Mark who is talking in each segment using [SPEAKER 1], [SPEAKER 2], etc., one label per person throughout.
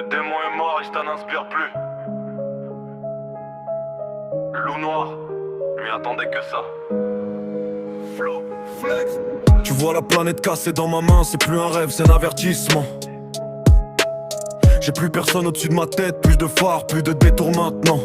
[SPEAKER 1] Le démon est mort et ça n'inspire plus. Le loup noir, lui attendait que ça. Flow, flex.
[SPEAKER 2] Tu vois la planète cassée dans ma main, c'est plus un rêve, c'est un avertissement. J'ai plus personne au-dessus de ma tête, plus de phare, plus de détour maintenant.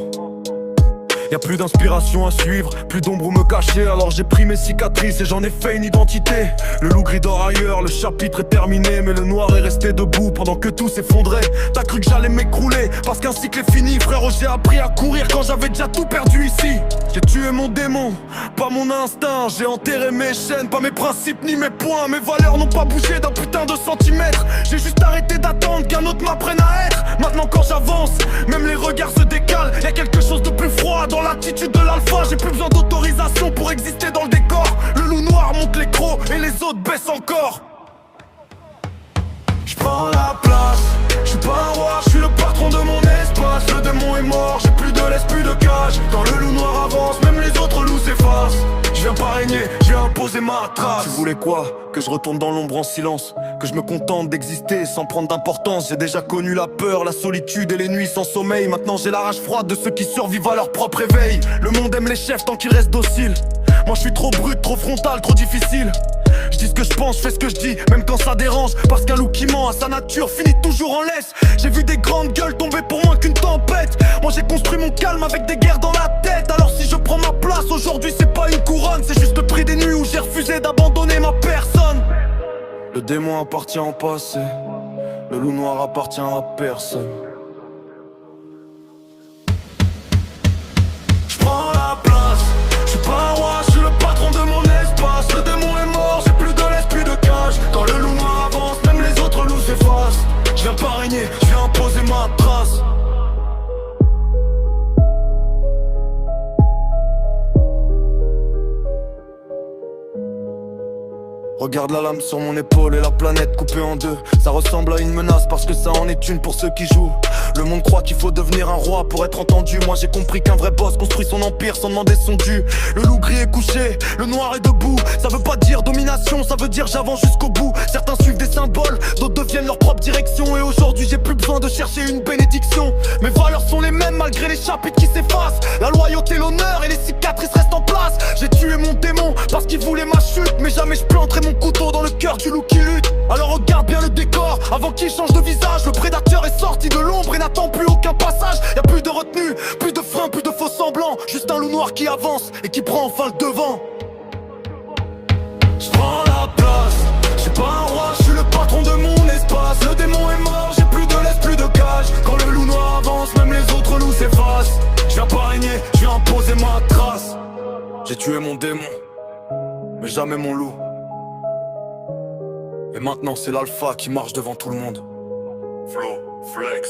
[SPEAKER 2] Y'a plus d'inspiration à suivre, plus d'ombre où me cacher. Alors j'ai pris mes cicatrices et j'en ai fait une identité. Le loup gris dort ailleurs, le chapitre est terminé, mais le noir est resté debout pendant que tout s'effondrait. T'as cru que j'allais m'écrouler, parce qu'un cycle est fini. Frérot, j'ai appris à courir quand j'avais déjà tout perdu ici. J'ai tué mon démon, pas mon instinct. J'ai enterré mes chaînes, pas mes principes ni mes points. Mes valeurs n'ont pas bougé d'un putain de centimètre. J'ai juste arrêté d'attendre qu'un autre m'apprenne à être. Maintenant quand j'avance, même les regards se décalent. Y'a quelque chose de plus froid dans l'attitude de l'alpha. J'ai plus besoin d'autorisation pour exister dans le décor. Le loup noir monte les crocs et les autres baissent encore. J'prends la place, j'suis pas un roi, j'suis le patron de mon espace. Le démon est mort, j'ai plus de laisse, plus de cage. Quand le loup noir avance, même les autres loups s'effacent. Je viens pas régner, je viens imposer ma trace. Tu voulais quoi? Que je retourne dans l'ombre en silence, que je me contente d'exister sans prendre d'importance. J'ai déjà connu la peur, la solitude et les nuits sans sommeil. Maintenant j'ai la rage froide de ceux qui survivent à leur propre éveil. Le monde aime les chefs tant qu'ils restent dociles. Moi je suis trop brut, trop frontal, trop difficile. Je dis ce que je pense, je fais ce que je dis, même quand ça dérange. Parce qu'un loup qui ment à sa nature finit toujours en laisse. J'ai vu des grandes gueules tomber pour moins qu'une tempête. Moi j'ai construit mon calme avec des guerres dans la tête. Alors si je prends ma place aujourd'hui, c'est pas une couronne, c'est juste le prix des nuits où j'ai refusé d'abandonner ma personne. Le démon appartient au passé, le loup noir appartient à personne. J'prends la place, j'suis pas un roi, j'suis le patron de mon espace. Le démon est mort, j'ai plus de laisse, plus de cage. Quand le loup noir avance, même les autres loups s'effacent. Je viens pas régner, je viens imposer ma trace. Regarde la lame sur mon épaule et la planète coupée en deux. Ça ressemble à une menace parce que ça en est une pour ceux qui jouent. Le monde croit qu'il faut devenir un roi pour être entendu. Moi j'ai compris qu'un vrai boss construit son empire sans demander son dû. Le loup gris est couché, le noir est debout. Ça veut pas dire domination, ça veut dire j'avance jusqu'au bout. Certains suivent des symboles, d'autres deviennent leur propre direction. Et aujourd'hui j'ai plus besoin de chercher une bénédiction. Mes valeurs sont les mêmes malgré les chapitres qui s'effacent. La loyauté, l'honneur et les cicatrices restent en place. J'ai tué mon démon parce qu'il voulait ma chute, mais jamais je planterai mon couteau dans le cœur du loup qui lutte. Alors regarde bien le décor avant qu'il change de visage. Le prédateur est sorti de l'ombre et n'attend plus aucun passage. Y'a plus de retenue, plus de frein, plus de faux semblants. Juste un loup noir qui avance et qui prend enfin le devant. J'prends la place, j'suis pas un roi, j'suis le patron de mon espace. Le démon est mort, j'ai plus de laisse, plus de cage. Quand le loup noir avance, même les autres loups s'effacent. Je viens pas régner, je viens imposer ma trace. J'ai tué mon démon, mais jamais mon loup. Et maintenant c'est l'alpha qui marche devant tout le monde.
[SPEAKER 1] Flow, flex.